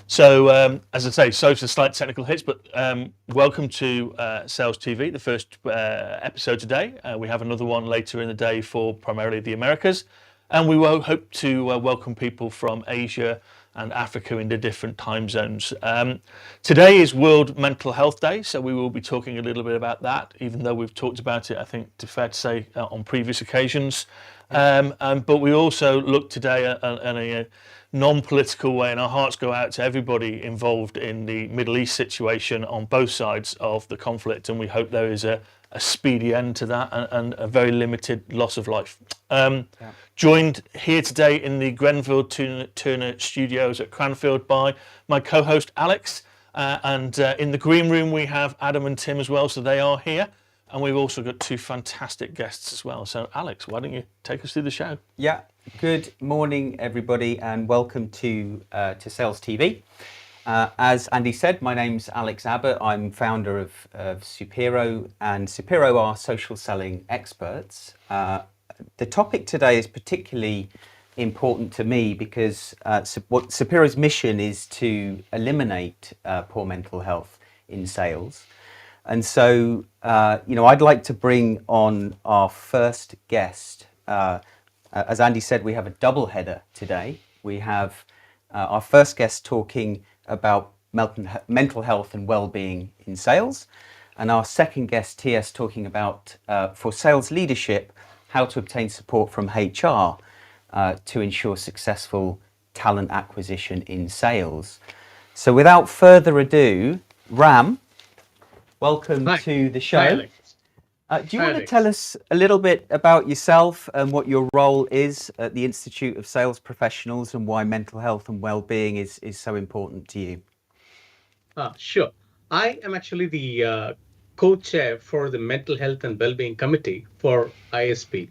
So, as I say, sorry for the slight technical hits, but welcome to SalesTV, the first episode today. We have another one later in the day for primarily the Americas, and we will hope to welcome people from Asia and Africa in the different time zones. Today is World Mental Health Day, so we will be talking a little bit about that, even though we've talked about it, I think, fair to say, on previous occasions. But we also look today at a non-political way, and our hearts go out to everybody involved in the Middle East situation on both sides of the conflict, and we hope there is a speedy end to that and a very limited loss of life. Joined here today in the Grenville Turner Studios at Cranfield by my co-host Alex, and in the green room we have Adam and Tim as well, so they are here. And we've also got two fantastic guests as well. So, Alex, why don't you take us through the show? Yeah. Good morning, everybody, and welcome to SalesTV. As Andy said, my name's Alex Abbott. I'm founder of Supero, and Supero are social selling experts. The topic today is particularly important to me because what Supero's mission is to eliminate poor mental health in sales. And so, I'd like to bring on our first guest. As Andy said, we have a double header today. We have our first guest talking about mental health and well-being in sales. And our second guest, Tias, talking about, for sales leadership, how to obtain support from HR to ensure successful talent acquisition in sales. So without further ado, Ram, welcome to the show. Do you want to tell us a little bit about yourself and what your role is at the Institute of Sales Professionals and why mental health and well-being is so important to you? Sure. I am actually the co-chair for the Mental Health and Wellbeing Committee for ISP.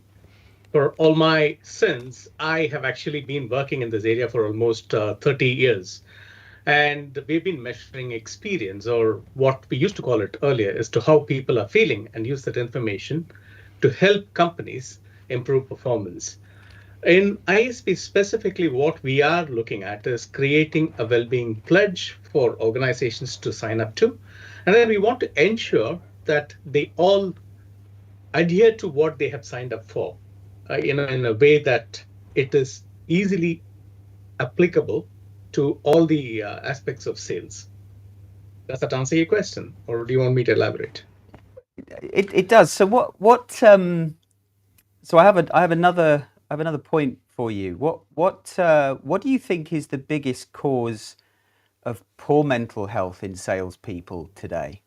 For all my sins, I have actually been working in this area for almost 30 years. And we've been measuring experience, or what we used to call it earlier, as to how people are feeling, and use that information to help companies improve performance. In ISP specifically, what we are looking at is creating a well-being pledge for organizations to sign up to. And then we want to ensure that they all adhere to what they have signed up for, in a way that it is easily applicable to all the aspects of sales. Does that answer your question, or do you want me to elaborate? It does. So So I have another point for you. What do you think is the biggest cause of poor mental health in salespeople today?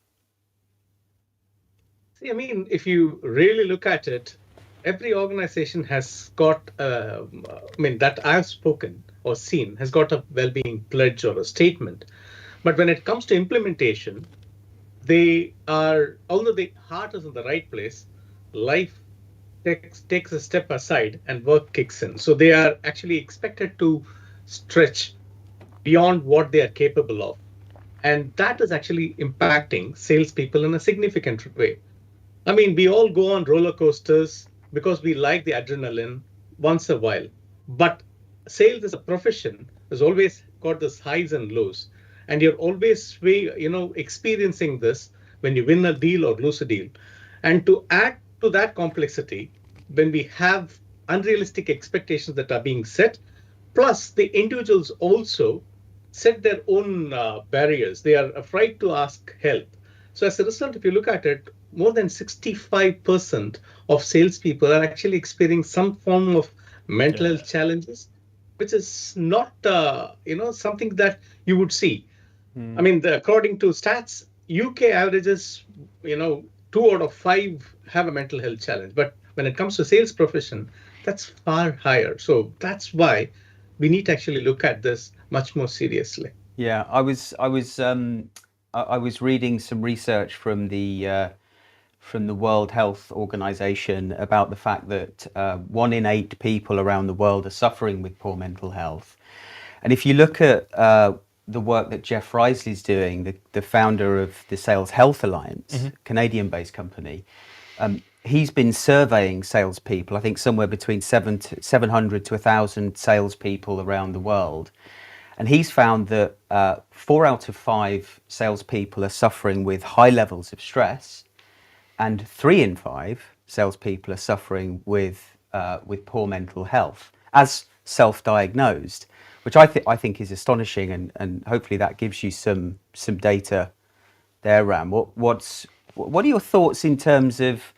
See, I mean, if you really look at it, every organization has got, that I've spoken or seen, has got a well-being pledge or a statement. But when it comes to implementation, although the heart is in the right place, life takes a step aside and work kicks in. So they are actually expected to stretch beyond what they are capable of. And that is actually impacting salespeople in a significant way. I mean, we all go on roller coasters because we like the adrenaline once a while. But sales as a profession has always got this highs and lows. And you're always experiencing this when you win a deal or lose a deal. And to add to that complexity, when we have unrealistic expectations that are being set, plus the individuals also set their own barriers. They are afraid to ask help. So as a result, if you look at it, more than 65% of salespeople are actually experiencing some form of mental health challenges, which is not, something that you would see. I mean, according to stats, UK averages, 2 out of 5 have a mental health challenge. But when it comes to sales profession, that's far higher. So that's why we need to actually look at this much more seriously. Yeah, I was reading some research from the World Health Organization about the fact that 1 in 8 people around the world are suffering with poor mental health. And if you look at the work that Jeff Risley is doing, the founder of the Sales Health Alliance, Canadian-based company, he's been surveying salespeople, I think somewhere between 700 to 1,000 salespeople around the world. And he's found that 4 out of 5 salespeople are suffering with high levels of stress, and 3 in 5 salespeople are suffering with poor mental health, as self-diagnosed, which I think is astonishing, and hopefully that gives you some data there, Ram. What are your thoughts in terms of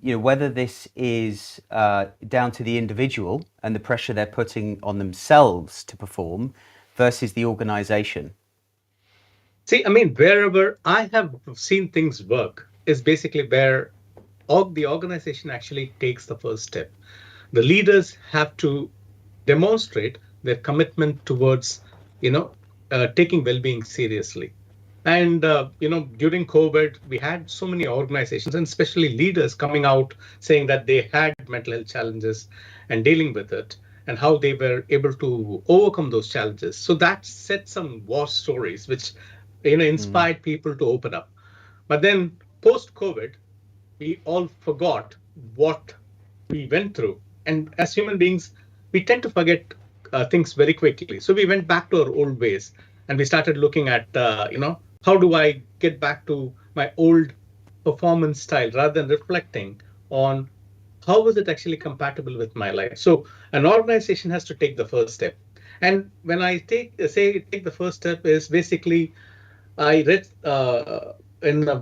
whether this is down to the individual and the pressure they're putting on themselves to perform versus the organization? See, I mean, wherever I have seen things work is basically where the organization actually takes the first step. The leaders have to demonstrate their commitment towards, taking well-being seriously. And during COVID, we had so many organizations and especially leaders coming out saying that they had mental health challenges and dealing with it, and how they were able to overcome those challenges. So that set some war stories, which inspired people to open up. But then post-COVID, we all forgot what we went through. And as human beings, we tend to forget things very quickly. So we went back to our old ways and we started looking at, how do I get back to my old performance style rather than reflecting on how is it actually compatible with my life. So an organization has to take the first step. And when I take the first step is basically I read in a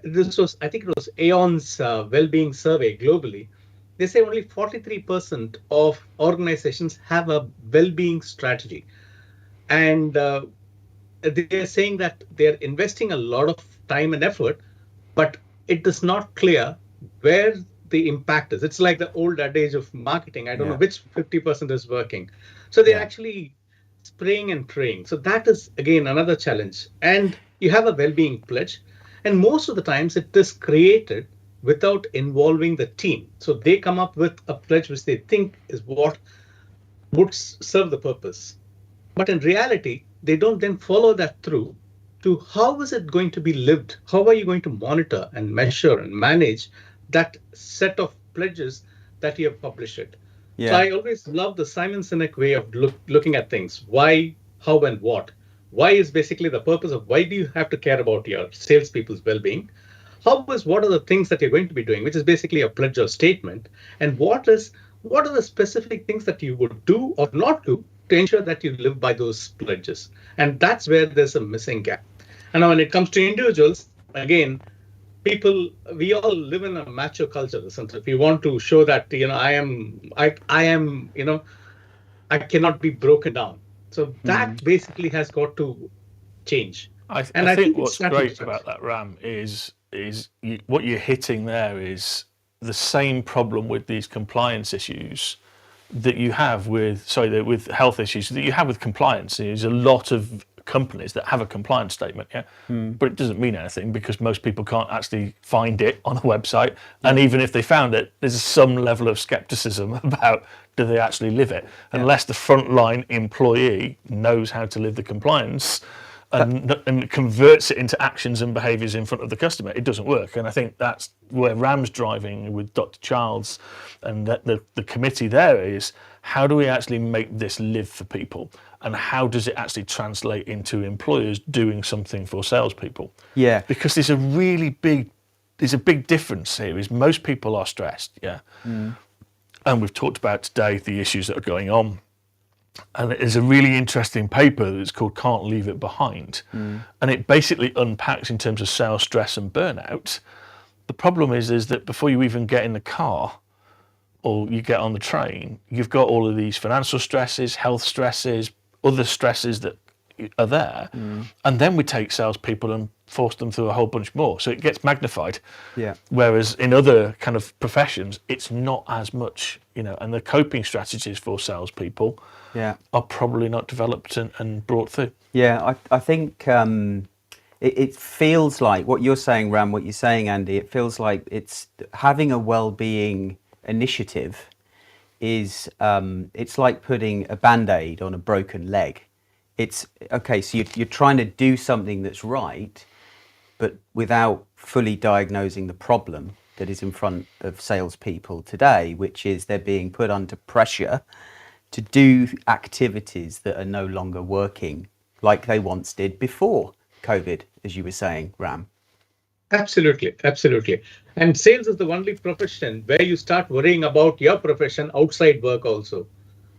this was, I think it was Aon's well-being survey globally. They say only 43% of organizations have a well-being strategy, and they're saying that they're investing a lot of time and effort, but it is not clear where the impact is. It's like the old adage of marketing. I don't know which 50% is working. So they're actually spraying and praying. So that is again another challenge. And you have a well-being pledge, and most of the times it is created without involving the team. So they come up with a pledge which they think is what would serve the purpose. But in reality, they don't then follow that through to how is it going to be lived? How are you going to monitor and measure and manage that set of pledges that you have published it? So I always love the Simon Sinek way of looking at things. Why, how, and what. Why is basically the purpose of why do you have to care about your salespeople's well-being? What are the things that you're going to be doing, which is basically a pledge or statement, and what are the specific things that you would do or not do to ensure that you live by those pledges. And that's where there's a missing gap. And now when it comes to individuals, again, we all live in a macho culture. If you want to show that, I cannot be broken down. So that basically has got to change. I And I think think it's what's great about that, Ram, is what you're hitting there is the same problem with these compliance issues that you have with health issues that you have with compliance. There's a lot of companies that have a compliance statement, but it doesn't mean anything because most people can't actually find it on a website, and even if they found it, there's some level of skepticism about do they actually live it, unless the frontline employee knows how to live the compliance and converts it into actions and behaviours in front of the customer. It doesn't work, and I think that's where Ram's driving with Dr. Childs and the committee there is how do we actually make this live for people, and how does it actually translate into employers doing something for salespeople? Yeah, because there's a big difference here. Is most people are stressed, and we've talked about today the issues that are going on. And there's a really interesting paper that's called Can't Leave It Behind. And it basically unpacks in terms of sales stress and burnout. The problem is that before you even get in the car or you get on the train, you've got all of these financial stresses, health stresses, other stresses that are there. And then we take salespeople and force them through a whole bunch more. So it gets magnified. Yeah. Whereas in other kind of professions, it's not as much, and the coping strategies for salespeople are probably not developed and brought through. Yeah, I think it feels like what you're saying, Ram, what you're saying, Andy, it feels like it's having a well-being initiative is it's like putting a Band-Aid on a broken leg. It's okay, so you're trying to do something that's right, but without fully diagnosing the problem that is in front of salespeople today, which is they're being put under pressure to do activities that are no longer working like they once did before COVID, as you were saying, Ram. Absolutely, absolutely. And sales is the only profession where you start worrying about your profession outside work also.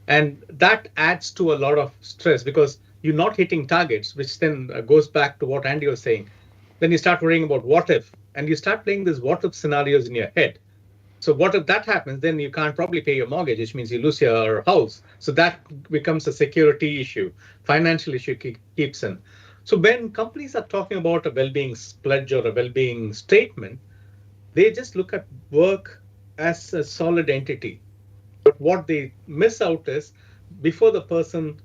And that adds to a lot of stress because you're not hitting targets, which then goes back to what Andy was saying. Then you start worrying about what if, and you start playing these what if scenarios in your head. So what if that happens? Then you can't probably pay your mortgage, which means you lose your house. So that becomes a security issue, financial issue keeps in. So when companies are talking about a well-being pledge or a well-being statement, they just look at work as a solid entity. But what they miss out is before the person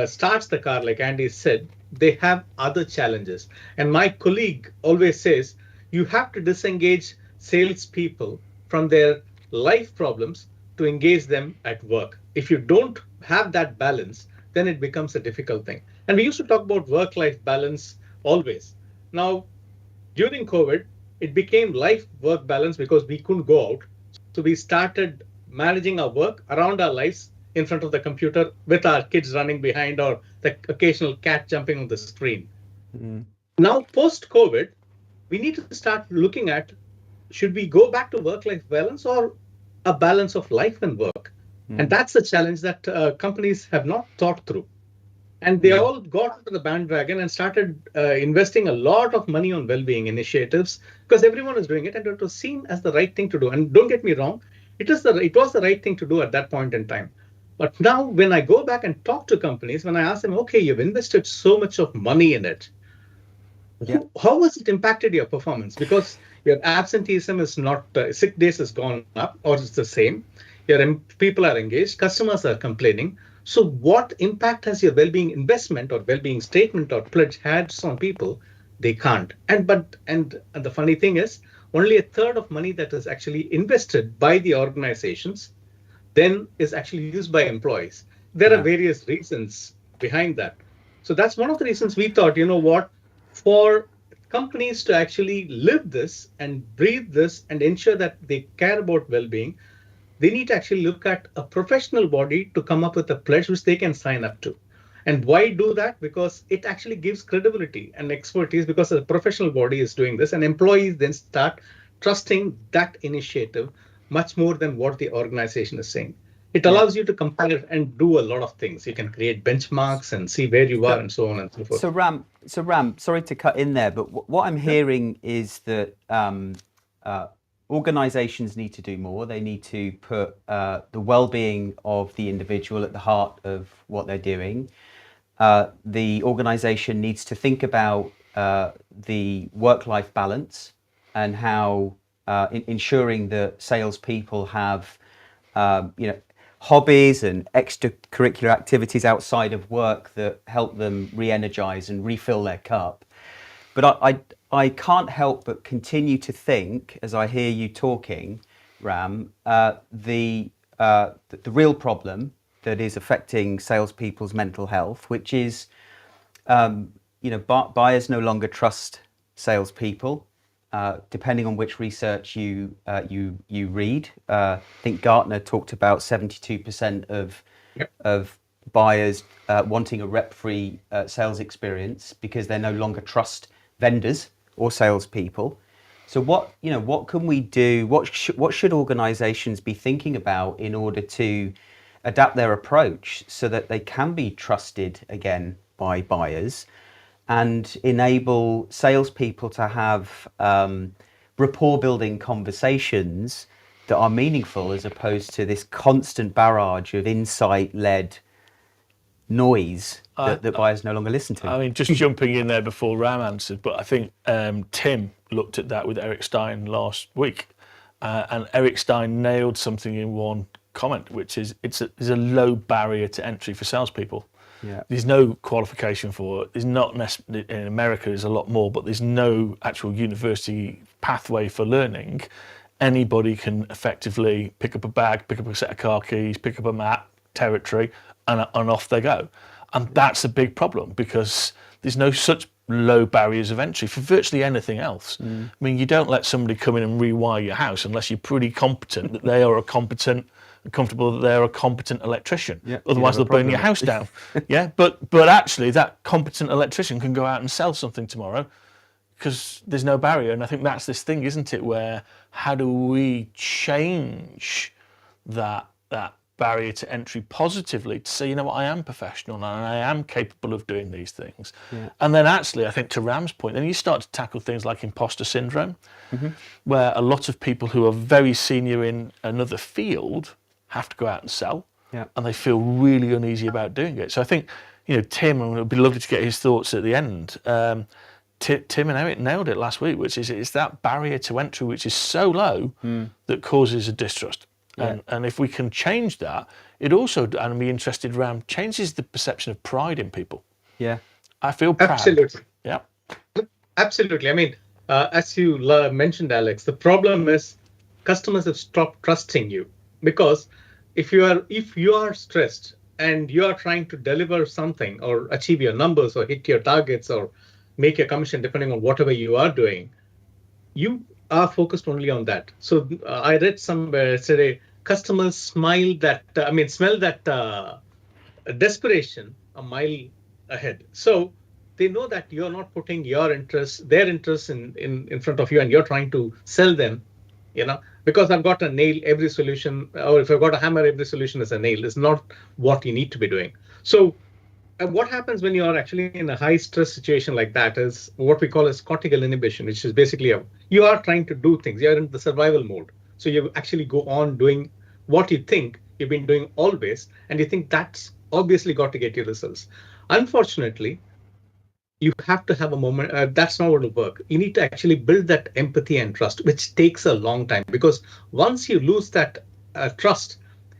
starts the car, like Andy said, they have other challenges. And my colleague always says you have to disengage salespeople from their life problems to engage them at work. If you don't have that balance, then it becomes a difficult thing. And we used to talk about work life balance always. Now, during COVID, it became life work balance because we couldn't go out. So we started managing our work around our lives in front of the computer with our kids running behind or the occasional cat jumping on the screen. Mm. Now, post COVID, we need to start looking at should we go back to work life balance or a balance of life and work? And that's the challenge that companies have not thought through. And they all got onto the bandwagon and started investing a lot of money on well-being initiatives because everyone is doing it and it was seen as the right thing to do. And don't get me wrong, it was the right thing to do at that point in time. But now when I go back and talk to companies, when I ask them, okay, you've invested so much of money in it, how has it impacted your performance? Because your absenteeism is not, sick days has gone up or it's the same. Your people are engaged, customers are complaining. So what impact has your well-being investment or well-being statement or pledge had on people? They can't. And the funny thing is, only a third of money that is actually invested by the organizations then is actually used by employees. There are various reasons behind that. So that's one of the reasons we thought, you know what, for companies to actually live this and breathe this and ensure that they care about well-being, they need to actually look at a professional body to come up with a pledge which they can sign up to. And why do that? Because it actually gives credibility and expertise because a professional body is doing this and employees then start trusting that initiative much more than what the organization is saying. It allows you to compare and do a lot of things. You can create benchmarks and see where you are and so on and so forth. So Ram, sorry to cut in there, but what I'm hearing is that organizations need to do more. They need to put the well-being of the individual at the heart of what they're doing. The organization needs to think about the work-life balance and how ensuring that salespeople have hobbies and extracurricular activities outside of work that help them re-energize and refill their cup. But I can't help but continue to think, as I hear you talking, Ram, the real problem that is affecting salespeople's mental health, which is, buyers no longer trust salespeople. Depending on which research you read, I think Gartner talked about 72% of buyers wanting a rep-free sales experience because they no longer trust vendors or salespeople. So what can we do? What should organizations be thinking about in order to adapt their approach so that they can be trusted again by buyers and enable salespeople to have rapport building conversations that are meaningful as opposed to this constant barrage of insight-led noise that buyers no longer listen to? I mean, just jumping in there before Ram answered, but I think Tim looked at that with Eric Stein last week, and Eric Stein nailed something in one comment, which is there's a low barrier to entry for salespeople. Yeah. There's no qualification for it. There's not necessarily, in America there's a lot more, but there's no actual university pathway for learning. Anybody can effectively pick up a bag, pick up a set of car keys, pick up a map, territory, and off they go. And that's a big problem because there's no such low barriers of entry for virtually anything else. I mean, you don't let somebody come in and rewire your house unless you're pretty competent that they are a competent comfortable that they're a competent electrician. Yeah, Otherwise, they'll burn your house down. Yeah, but actually, that competent electrician can go out and sell something tomorrow because there's no barrier. And I think that's this thing, isn't it? Where how do we change that barrier to entry positively to say, you know what, I am professional and I am capable of doing these things. Yeah. And then actually, I think to Ram's point, then you start to tackle things like imposter syndrome, where a lot of people who are very senior in another field have to go out and sell, and they feel really uneasy about doing it. So I think, you know, Tim, and it would be lovely to get his thoughts at the end. Tim and Eric nailed it last week, which is it's that barrier to entry which is so low that causes a distrust. And if we can change that, it also, and I'm interested around, changes the perception of pride in people. Yeah. I feel proud. Absolutely. Yeah. Absolutely. I mean, as you mentioned, Alex, the problem is customers have stopped trusting you, because if you are stressed and you are trying to deliver something or achieve your numbers or hit your targets or make your commission, depending on whatever you are doing, you are focused only on that. So I read somewhere today, customers smell that desperation a mile ahead. So they know that you're not putting their interests in front of you, and you're trying to sell them, you know, because I've got a nail, every solution, or if I've got a hammer, every solution is a nail, is not what you need to be doing. So what happens when you are actually in a high stress situation like that is what we call as cortical inhibition, which is basically you are trying to do things. You're in the survival mode. So you actually go on doing what you think you've been doing always, and you think that's obviously got to get you results. Unfortunately, you have to have a moment. That's not going to work. You need to actually build that empathy and trust, which takes a long time, because once you lose that trust,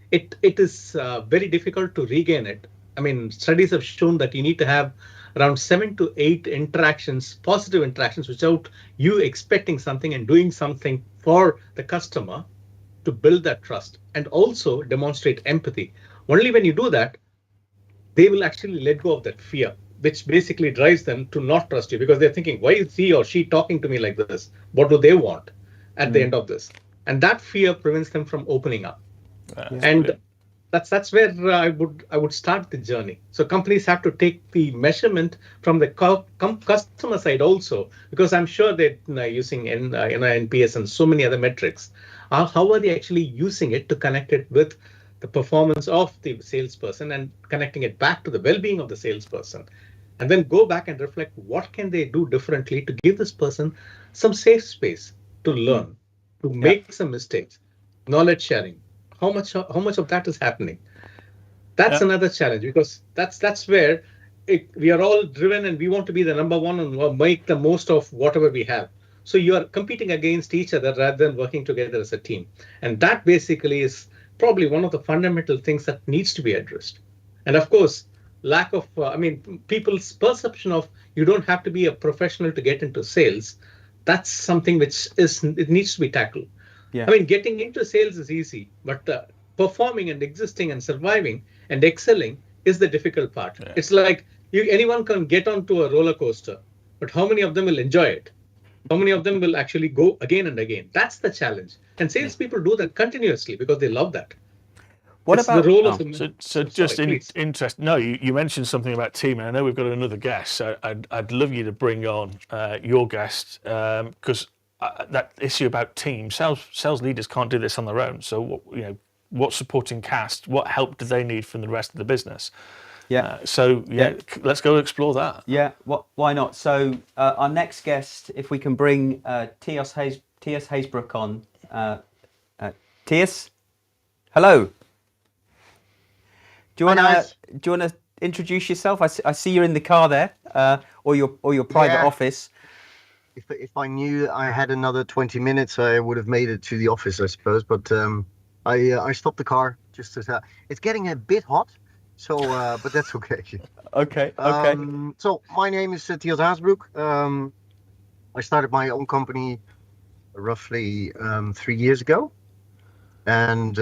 it is very difficult to regain it. I mean, studies have shown that you need to have around 7 to 8 interactions, positive interactions, without you expecting something and doing something for the customer to build that trust and also demonstrate empathy. Only when you do that, they will actually let go of that fear, which basically drives them to not trust you, because they're thinking, why is he or she talking to me like this? What do they want at the end of this? And that fear prevents them from opening up. And that's where I would start the journey. So companies have to take the measurement from the customer side also, because I'm sure they're using NPS and so many other metrics. How are they actually using it to connect it with the performance of the salesperson and connecting it back to the well-being of the salesperson? And then go back and reflect, what can they do differently to give this person some safe space to learn, to make some mistakes, knowledge sharing. How much of that is happening? That's another challenge, because that's where we are all driven, and we want to be the number one and make the most of whatever we have. So you are competing against each other rather than working together as a team. And that basically is probably one of the fundamental things that needs to be addressed. And of course, lack of, people's perception of you don't have to be a professional to get into sales. That's something which it needs to be tackled. Yeah. I mean, getting into sales is easy, but performing and existing and surviving and excelling is the difficult part. Yeah. It's like anyone can get onto a roller coaster, but how many of them will enjoy it? How many of them will actually go again and again? That's the challenge. And salespeople do that continuously because they love that. What about the role of the interest? No, you mentioned something about team, and I know we've got another guest. So I'd love you to bring on your guest, because that issue about team, sales leaders can't do this on their own. So what supporting cast, what help do they need from the rest of the business? Yeah. Let's go explore that. Yeah. Why not? So our next guest, if we can bring Tias Hazebroek on. Tias, hello. Do you want to introduce yourself? I see you're in the car there, or your private office. If I knew I had another 20 minutes, I would have made it to the office, I suppose. But I stopped the car just to. It's getting a bit hot, so but that's okay. Okay. So my name is Tias Hazebroek. I started my own company roughly 3 years ago, and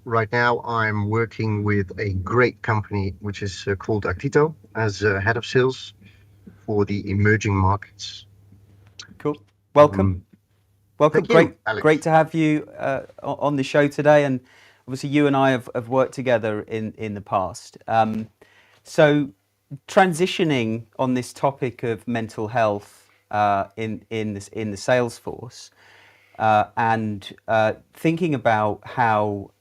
right now I'm working with a great company which is called Actito as head of sales for the emerging markets. Cool. Welcome. Thank you, Great to have you on the show today. And obviously you and I have worked together in the past. So transitioning on this topic of mental health in the sales force, and thinking about how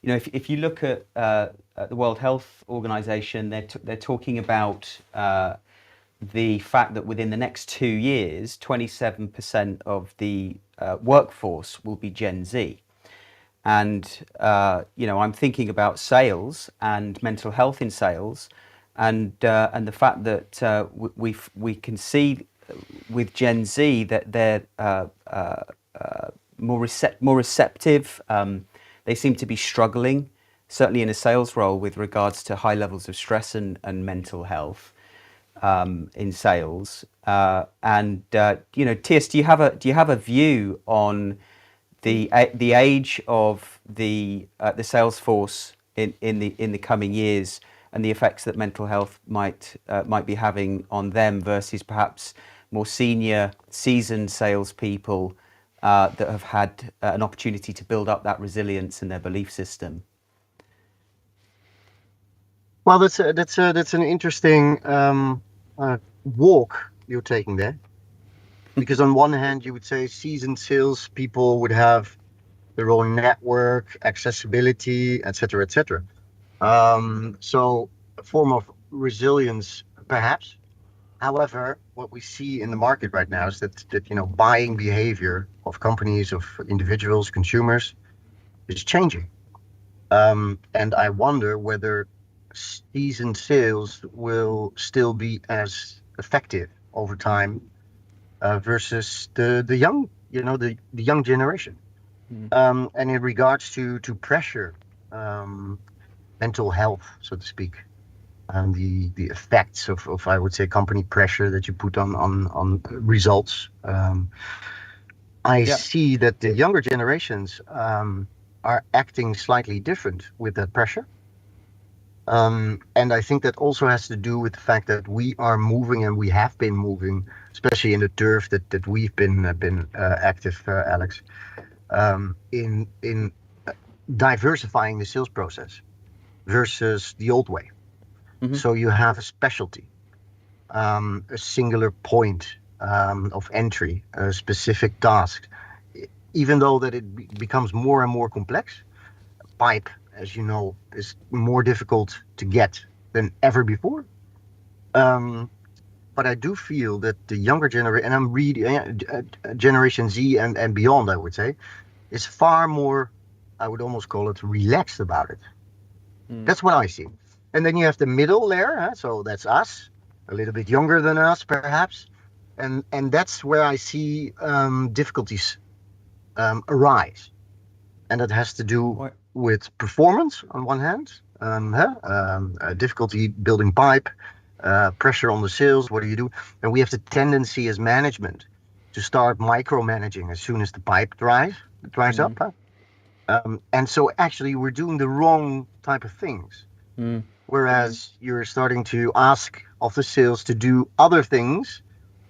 if you look at the World Health Organization, they're talking about the fact that within the next 2 years, 27% of the workforce will be Gen Z. And I'm thinking about sales and mental health in sales, and the fact that we can see with Gen Z that they're more receptive. They seem to be struggling, certainly in a sales role, with regards to high levels of stress and mental health in sales. Tias, do you have a view on the age of the sales force in the coming years and the effects that mental health might be having on them versus perhaps more senior, seasoned salespeople that have had an opportunity to build up that resilience in their belief system? Well, that's an interesting walk you're taking there, because on one hand you would say seasoned sales people would have their own network, accessibility, etc., etc. So a form of resilience, perhaps. However, what we see in the market right now is that buying behavior of companies, of individuals, consumers is changing. And I wonder whether seasoned sales will still be as effective over time versus the young, the young generation. And in regards to pressure, mental health, so to speak, and the effects of I would say company pressure that you put on results. I see that the younger generations are acting slightly different with that pressure. And I think that also has to do with the fact that we are moving, and we have been moving, especially in the turf that we've been active, Alex, in diversifying the sales process versus the old way. Mm-hmm. So you have a specialty, a singular point of entry, a specific task. Even though that it becomes more and more complex, pipe, as you know, is more difficult to get than ever before. But I do feel that the younger generation, and I'm reading Generation Z and beyond, I would say, is far more, I would almost call it, relaxed about it. That's what I see. And then you have the middle layer, so that's us, a little bit younger than us, perhaps. And that's where I see difficulties arise. And that has to do with performance on one hand, difficulty building pipe, pressure on the sales, what do you do? And we have the tendency as management to start micromanaging as soon as the pipe dries up. And so actually we're doing the wrong type of things. Whereas you're starting to ask of the sales to do other things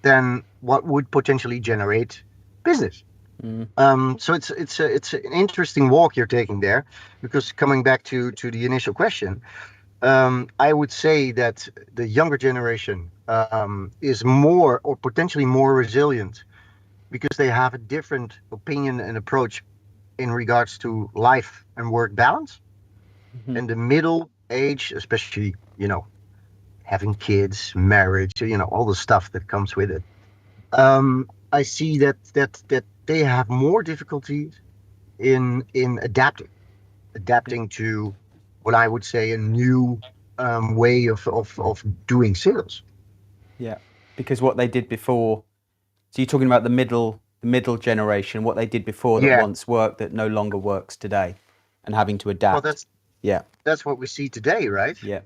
than what would potentially generate business. So it's an interesting walk you're taking there, because coming back to the initial question, I would say that the younger generation is more or potentially more resilient because they have a different opinion and approach in regards to life and work balance. And the middle age, especially, having kids, marriage, all the stuff that comes with it. I see that they have more difficulties in adapting to what I would say a new way of doing sales. Yeah, because what they did before. So you're talking about the middle generation, what they did before that once worked that no longer works today, and having to adapt. Well, that's what we see today, right? Yeah.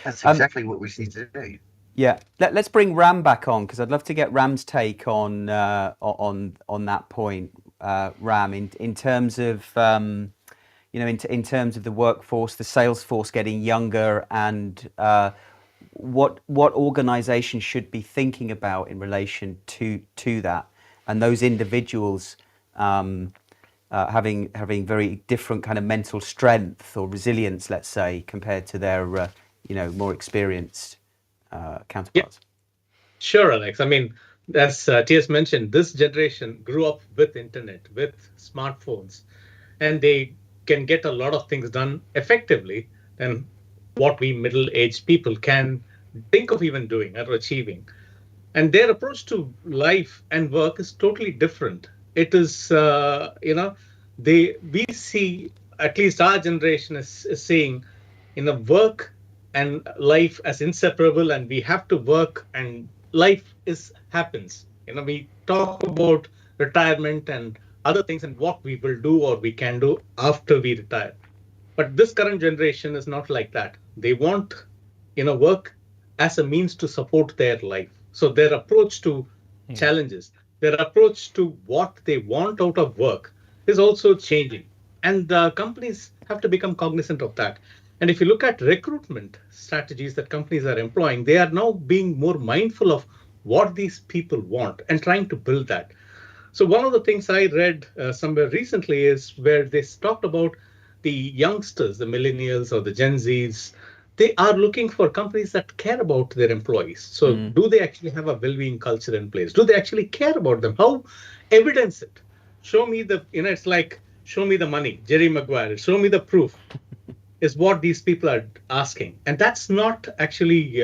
That's exactly what we see today. Yeah, let's bring Ram back on, because I'd love to get Ram's take on that point, Ram, in terms of in terms of the workforce, the sales force getting younger, and what organisations should be thinking about in relation to that, and those individuals, having very different kind of mental strength or resilience, let's say, compared to their more experienced counterparts. Sure, Alex. I mean, as Tias mentioned, this generation grew up with internet, with smartphones, and they can get a lot of things done effectively than what we middle-aged people can think of even doing or achieving. And their approach to life and work is totally different. It is, we see, at least our generation is seeing, work and life as inseparable, and we have to work, and life is happens. We talk about retirement and other things and what we will do or we can do after we retire. But this current generation is not like that. They want, work as a means to support their life. So their approach to challenges, their approach to what they want out of work is also changing. And companies have to become cognizant of that. And if you look at recruitment strategies that companies are employing, they are now being more mindful of what these people want and trying to build that. So one of the things I read somewhere recently is where they talked about the youngsters, the millennials or the Gen Zs. They are looking for companies that care about their employees. So do they actually have a well-being culture in place? Do they actually care about them? How evidence it? Show me it's like, show me the money, Jerry Maguire, show me the proof is what these people are asking. And that's not actually,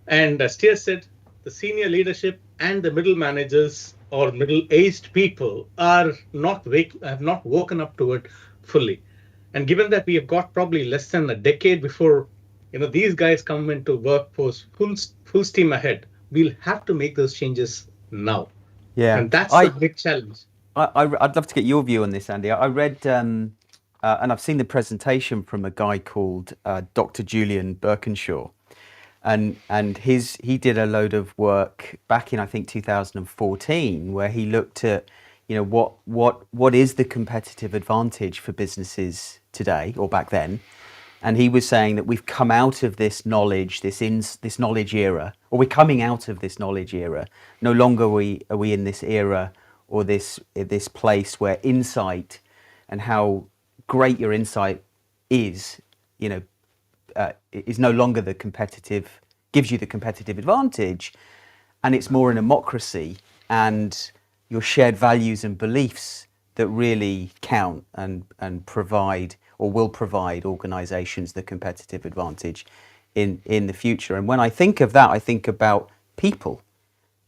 and as Tia said, the senior leadership and the middle managers or middle-aged people have not woken up to it fully. And given that we have got probably less than a decade before, these guys come into workforce full steam ahead, we'll have to make those changes now. Yeah, and that's a big challenge. I'd love to get your view on this, Andy. I read, and I've seen the presentation from a guy called Dr. Julian Birkinshaw, and he did a load of work back in, I think, 2014, where he looked at what is the competitive advantage for businesses today or back then. And he was saying that we've come out of this knowledge, this knowledge era, or we're coming out of this knowledge era. No longer are we in this era or this place where insight and how great your insight is, is no longer gives you the competitive advantage, and it's more an democracy and your shared values and beliefs that really count and provide or will provide organizations the competitive advantage in the future. And when I think of that, I think about people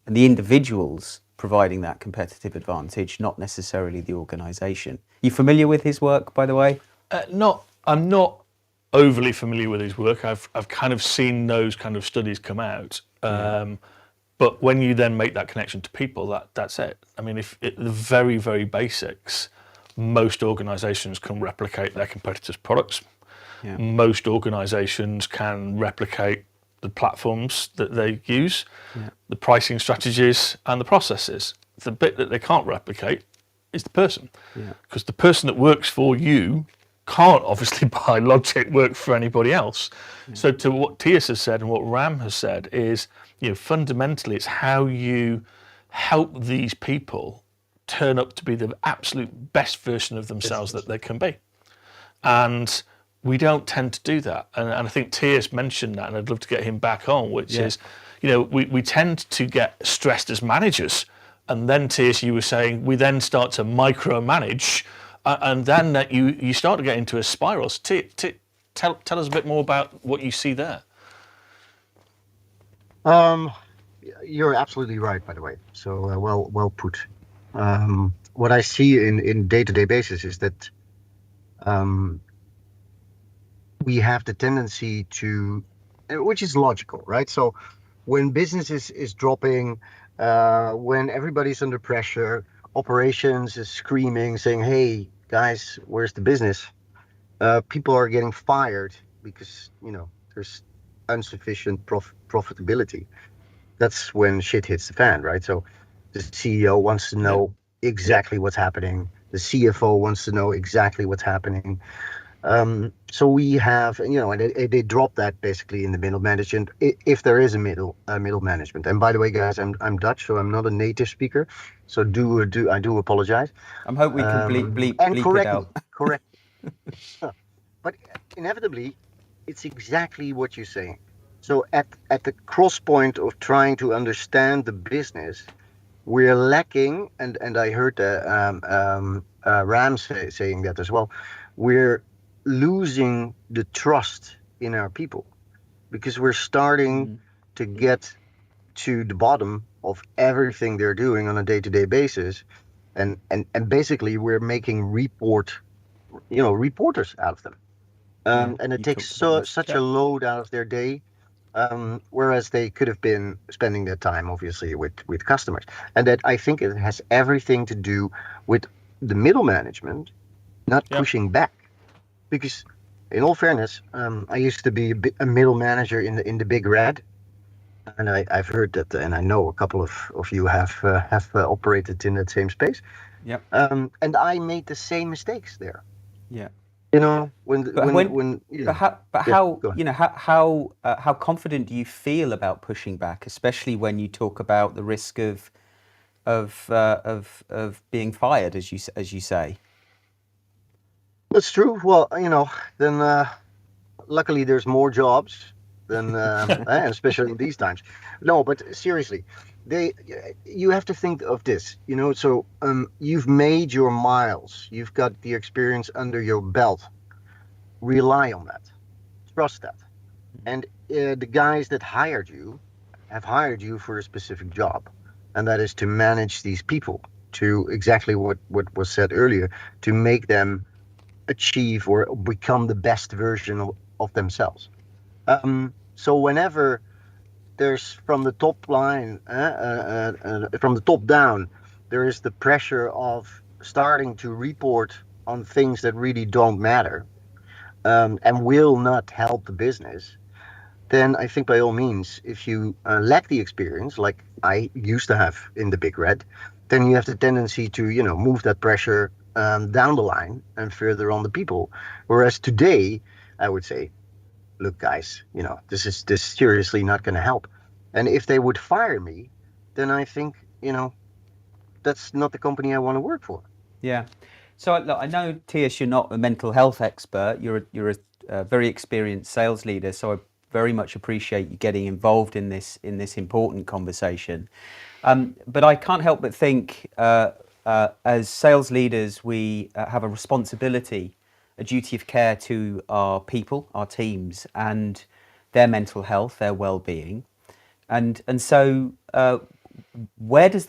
and the individuals providing that competitive advantage, not necessarily the organization. You familiar with his work, by the way? I'm not overly familiar with his work. I've kind of seen those kind of studies come out. But when you then make that connection to people, that's it. I mean, the very, very basics, most organizations can replicate their competitors' products. Yeah. Most organizations can replicate the platforms that they use, the pricing strategies and the processes. The bit that they can't replicate is the person. Because the person that works for you can't obviously by logic work for anybody else. So to what Tias has said and what Ram has said is, fundamentally it's how you help these people turn up to be the absolute best version of themselves that they can be. And we don't tend to do that. And I think Tias mentioned that, and I'd love to get him back on, which is, we tend to get stressed as managers. And then, Tias, you were saying, we then start to micromanage, and then you start to get into a spiral. So tell us a bit more about what you see there. You're absolutely right, by the way. So well put. What I see in day-to-day basis is that we have the tendency to, which is logical, right? So when business is dropping, when everybody's under pressure, operations is screaming, saying, "Hey guys, where's the business?" People are getting fired because there's insufficient profitability. That's when shit hits the fan, right? So the CEO wants to know exactly what's happening. The CFO wants to know exactly what's happening. So we have, and they drop that basically in the middle management, if there is a middle management. And by the way, guys, I'm Dutch, so I'm not a native speaker, so I do apologize. I hope we can And bleep it correct out. me, correct. Huh. But inevitably, it's exactly what you're saying. So at the cross point of trying to understand the business, we're lacking, and I heard Ram saying that as well. We're losing the trust in our people because we're starting to get to the bottom of everything they're doing on a day-to-day basis, and basically we're making reporters out of them, Yeah, and it you takes talked about this. such a Yeah. load out of their day, whereas they could have been spending their time obviously with customers. And that, I think, it has everything to do with the middle management not Yeah. pushing back, because in all fairness, I used to be a middle manager in the big red, and I've heard that, and I know a couple of you have operated in that same space, Yep. and I made the same mistakes there. Yeah. But When yeah, how, go ahead. how confident do you feel about pushing back, especially when you talk about the risk of being fired, as you say? That's true. Well, then luckily there's more jobs than, and especially in these times. No, but seriously, they you have to think of this. So you've made your miles, you've got the experience under your belt. Rely on that, trust that, and the guys that hired you have hired you for a specific job, and that is to manage these people, to exactly what was said earlier, to make them achieve or become the best version of themselves. So whenever there's from the top line, from the top down, there is the pressure of starting to report on things that really don't matter, and will not help the business, then I think by all means, if you lack the experience, like I used to have in the big red, then you have the tendency to, move that pressure down the line and further on the people. Whereas today, I would say, look, guys, this seriously not going to help. And if they would fire me, then I think, that's not the company I want to work for. Yeah. So look, I know, Tias, you're not a mental health expert. You're a very experienced sales leader. So I very much appreciate you getting involved in this important conversation. But I can't help but think, as sales leaders, we have a responsibility, a duty of care to our people, our teams, and their mental health, their well-being. And so, when does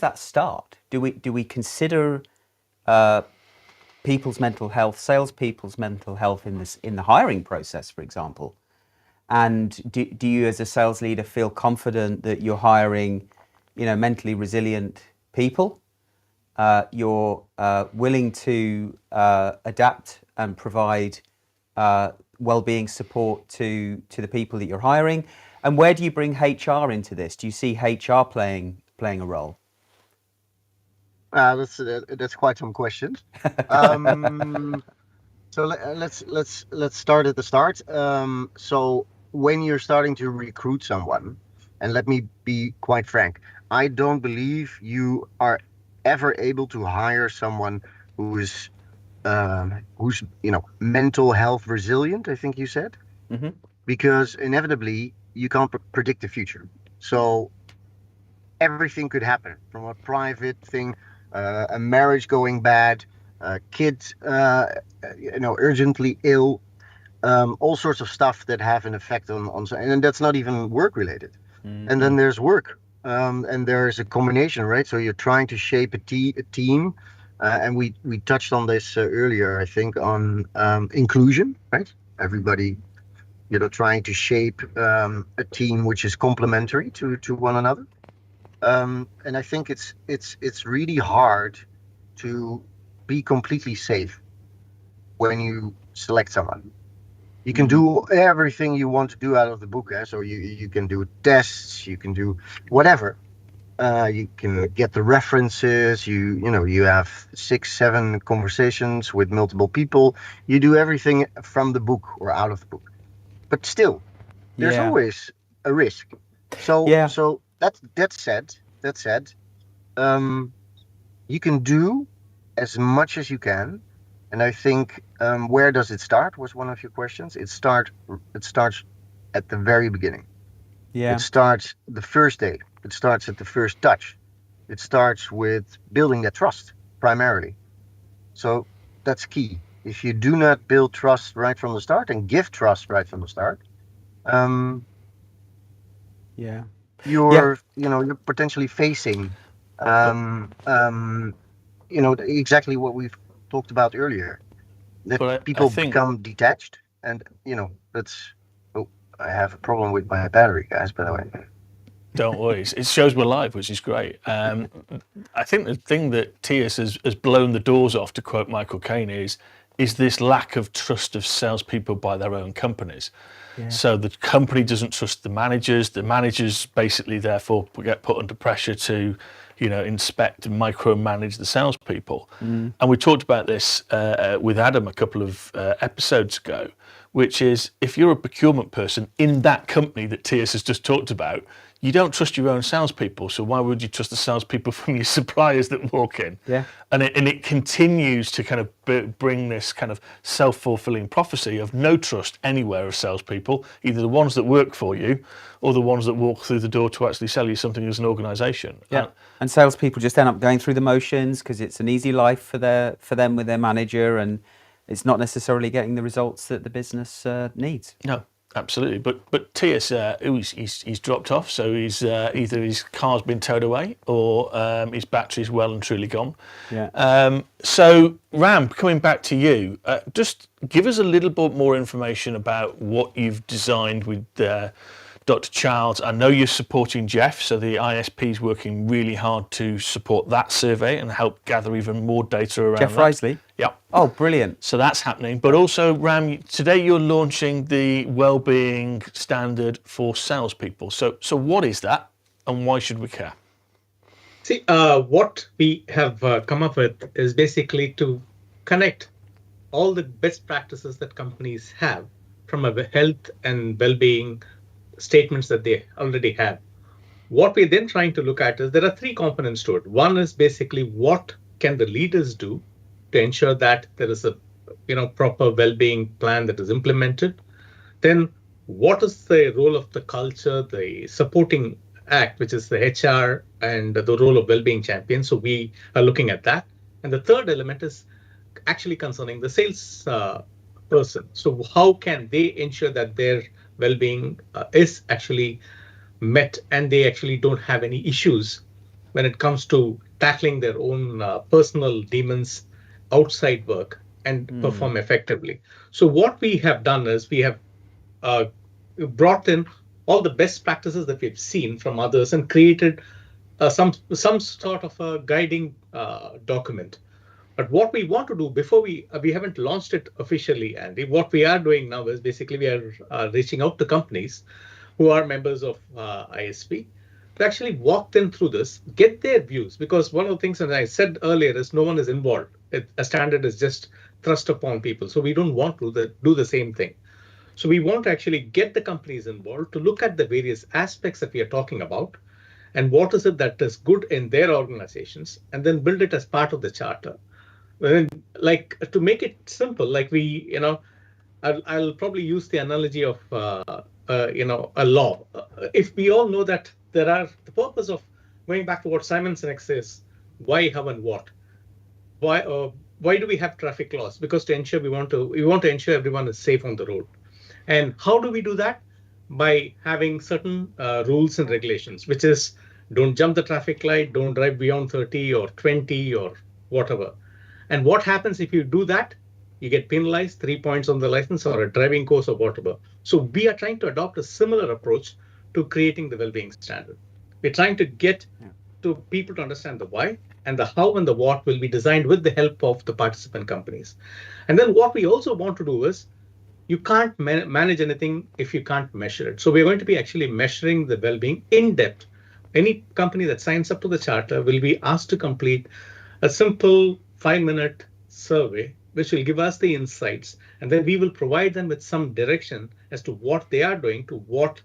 that start? Do we consider people's mental health, salespeople's mental health in the hiring process, for example? And do you, as a sales leader, feel confident that you're hiring, mentally resilient people? You're willing to adapt and provide well-being support to the people that you're hiring. And where do you bring HR into this? Do you see HR playing a role? That's quite some questions. Um, so let's start at the start. So when you're starting to recruit someone, and let me be quite frank, I don't believe you are ever able to hire someone who's mental health resilient, I think you said, Mm-hmm. because inevitably you can't predict the future. So everything could happen, from a private thing, a marriage going bad, kids, urgently ill, all sorts of stuff that have an effect on, and that's not even work related. And then there's work, and there's a combination, right? So you're trying to shape a team, and we touched on this earlier, I think, on inclusion, right? Everybody, trying to shape a team which is complementary to one another. And I think it's really hard to be completely safe when you select someone. You can do everything you want to do out of the book, so you can do tests, you can do whatever, You can get the references. You have 6, 7 conversations with multiple people. You do everything from the book or out of the book. But still, there's always a risk. So Yeah. so that said, you can do as much as you can. And I think where does it start was one of your questions. It starts at the very beginning. Yeah. It starts the first day. It starts at the first touch. It starts with building that trust primarily. So that's key. If you do not build trust right from the start and give trust right from the start, Yeah. you're potentially facing exactly what we've talked about earlier, that But I people think, become detached. And that's I have a problem with my battery, guys, by the way. don't worry, it shows we're live, which is great. I think the thing that Tias has blown the doors off, to quote Michael Caine, is this lack of trust of salespeople by their own companies. Yeah. So the company doesn't trust the managers basically therefore get put under pressure to, inspect and micromanage the salespeople. And we talked about this with Adam a couple of episodes ago, which is, if you're a procurement person in that company that Tias has just talked about, you don't trust your own salespeople, so why would you trust the salespeople from your suppliers that walk in? Yeah. And it continues to kind of bring this kind of self-fulfilling prophecy of no trust anywhere of salespeople, either the ones that work for you or the ones that walk through the door to actually sell you something as an organisation. Yeah. And salespeople just end up going through the motions because it's an easy life for them with their manager, and it's not necessarily getting the results that the business needs. No, absolutely. But Tias, he's dropped off, so he's either his car's been towed away or his battery's well and truly gone. Yeah. So Ram, coming back to you, just give us a little bit more information about what you've designed with Dr. Childs. I know you're supporting Jeff, so the ISP is working really hard to support that survey and help gather even more data around Jeff that. Risley? Yeah. Oh, brilliant. So that's happening. But also, Ram, today you're launching the wellbeing standard for salespeople. So what is that, and why should we care? See, what we have come up with is basically to connect all the best practices that companies have from a health and well-being statements that they already have. What we're then trying to look at is there are 3 components to it. One is basically what can the leaders do to ensure that there is a proper well-being plan that is implemented. Then what is the role of the culture, the supporting act, which is the HR, and the role of well-being champion. So we are looking at that. And the third element is actually concerning the sales person. So how can they ensure that their well-being is actually met and they actually don't have any issues when it comes to tackling their own personal demons outside work and perform effectively. So what we have done is we have brought in all the best practices that we've seen from others and created some sort of a guiding document. But what we want to do before we haven't launched it officially, Andy, what we are doing now is basically we are reaching out to companies who are members of ISP to actually walk them through this, get their views. Because one of the things that I said earlier is no one is involved. A standard is just thrust upon people. So we don't want to do the same thing. So we want to actually get the companies involved to look at the various aspects that we are talking about and what is it that is good in their organizations, and then build it as part of the charter. And like, to make it simple, like I'll probably use the analogy of a law. If we all know that the purpose of going back to what Simon Sinek says, why, how, and what. Why do we have traffic laws? Because to ensure we want to ensure everyone is safe on the road. And how do we do that? By having certain rules and regulations, which is don't jump the traffic light, don't drive beyond 30 or 20 or whatever. And what happens if you do that? You get penalized, 3 points on the license or a driving course or whatever. So we are trying to adopt a similar approach to creating the well-being standard. We're trying to get to people to understand the why, and the how and the what will be designed with the help of the participant companies. And then what we also want to do is, you can't manage anything if you can't measure it. So we're going to be actually measuring the well-being in depth any company that signs up to the charter will be asked to complete a simple 5-minute survey, which will give us the insights. And then we will provide them with some direction as to what they are doing to what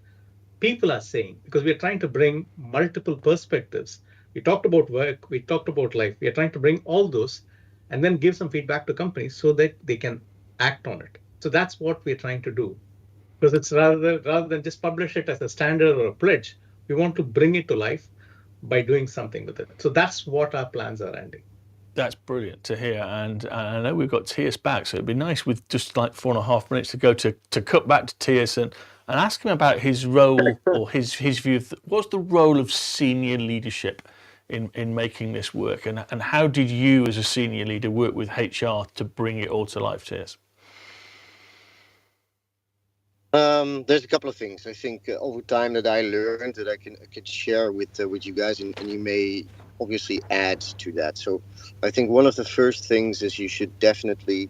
people are saying, because we are trying to bring multiple perspectives. We talked about work, we talked about life. We are trying to bring all those and then give some feedback to companies so that they can act on it. So that's what we're trying to do. Because it's rather than just publish it as a standard or a pledge, we want to bring it to life by doing something with it. So that's what our plans are, Andy. That's brilliant to hear, and I know we've got Tias back, so it'd be nice with just like 4.5 minutes to go to cut back to Tias and ask him about his role or his view. What's the role of senior leadership in making this work, and how did you as a senior leader work with HR to bring it all to life, Tias? There's a couple of things I think over time that I learned that I could share with you guys, and you may obviously add to that. So I think one of the first things is you should definitely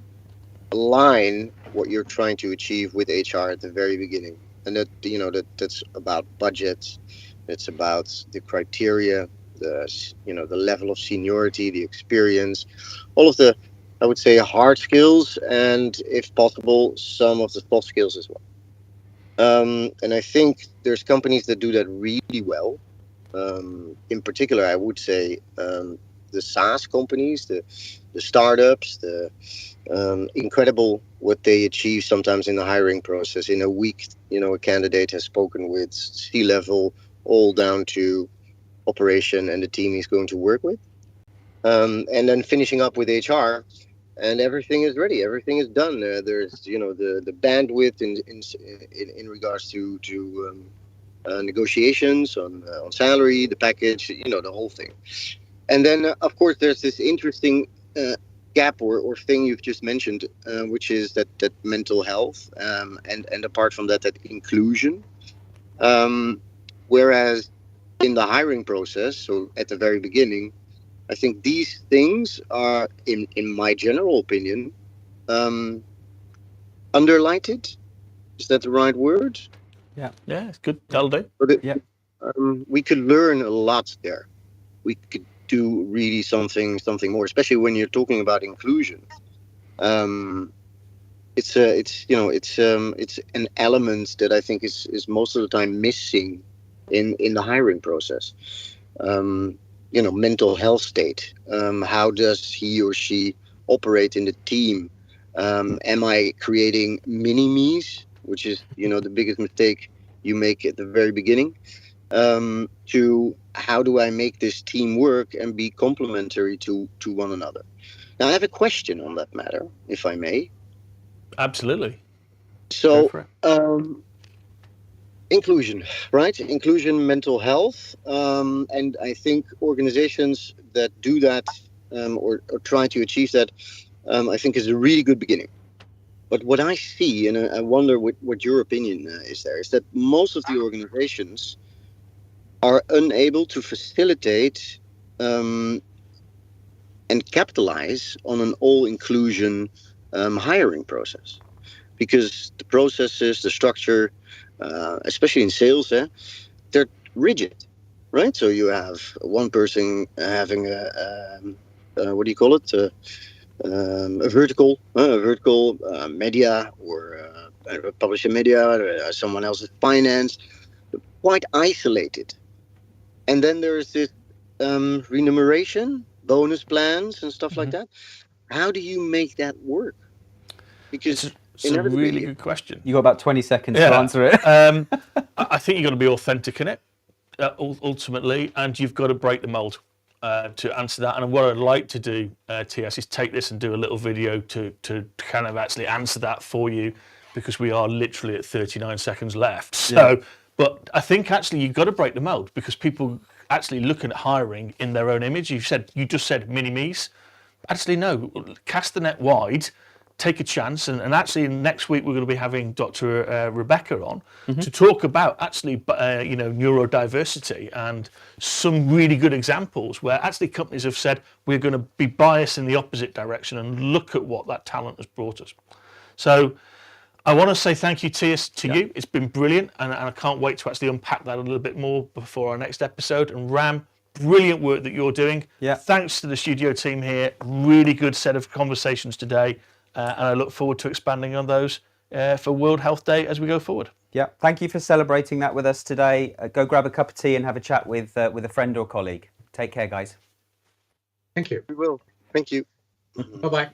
align what you're trying to achieve with HR at the very beginning, and that's about budget, it's about the criteria, the level of seniority, the experience, all of the, I would say, hard skills, and if possible some of the soft skills as well. And I think there's companies that do that really well. In particular, I would say the SaaS companies, the startups, the incredible what they achieve sometimes in the hiring process. In a week, a candidate has spoken with C-level all down to operation and the team he's going to work with. And then finishing up with HR, and everything is ready. Everything is done. There's, the bandwidth in regards to negotiations on salary, the package, the whole thing. And then, of course, there's this interesting gap or thing you've just mentioned, which is that mental health, and apart from that inclusion. Whereas in the hiring process, so at the very beginning, I think these things are, in my general opinion, underlighted. Is that the right word? Yeah, it's good. That'll do. Yeah. We could learn a lot there. We could do really something more, especially when you're talking about inclusion. It's an element that I think is most of the time missing in the hiring process. Mental health state. How does he or she operate in the team? Am I creating mini-me's, which is, the biggest mistake you make at the very beginning, to how do I make this team work and be complementary to one another? Now, I have a question on that matter, if I may. Absolutely. So, inclusion, right? Inclusion, mental health, and I think organizations that do that or try to achieve that, I think is a really good beginning. But what I see, and I wonder what your opinion is there, is that most of the organizations are unable to facilitate and capitalize on an all-inclusion hiring process, because the processes, the structure, especially in sales, they're rigid, right? So you have one person having what do you call it? A vertical media, or publisher media, someone else's finance, quite isolated. And then there's this remuneration, bonus plans, and stuff like that. How do you make that work? Because it's a really good question. You got about 20 seconds to answer it. I think you've got to be authentic in it, ultimately, and you've got to break the mold to answer that. And what I'd like to do, TS, is take this and do a little video to kind of actually answer that for you, because we are literally at 39 seconds left. So, but I think actually you've got to break the mold, because people actually looking at hiring in their own image. You just said mini-me's. Actually, no, cast the net wide. Take a chance, and actually next week we're going to be having Dr. Rebecca on to talk about actually neurodiversity and some really good examples where actually companies have said we're going to be biased in the opposite direction and look at what that talent has brought us. So I want to say thank you, Tias, to Yeah. you. It's been brilliant, and I can't wait to actually unpack that a little bit more before our next episode. And Ram, brilliant work that you're doing. Yeah. Thanks to the studio team here. Really good set of conversations today, and I look forward to expanding on those for World Health Day as we go forward. Yeah, thank you for celebrating that with us today. Go grab a cup of tea and have a chat with a friend or colleague. Take care, guys. Thank you. We will. Thank you. Bye bye.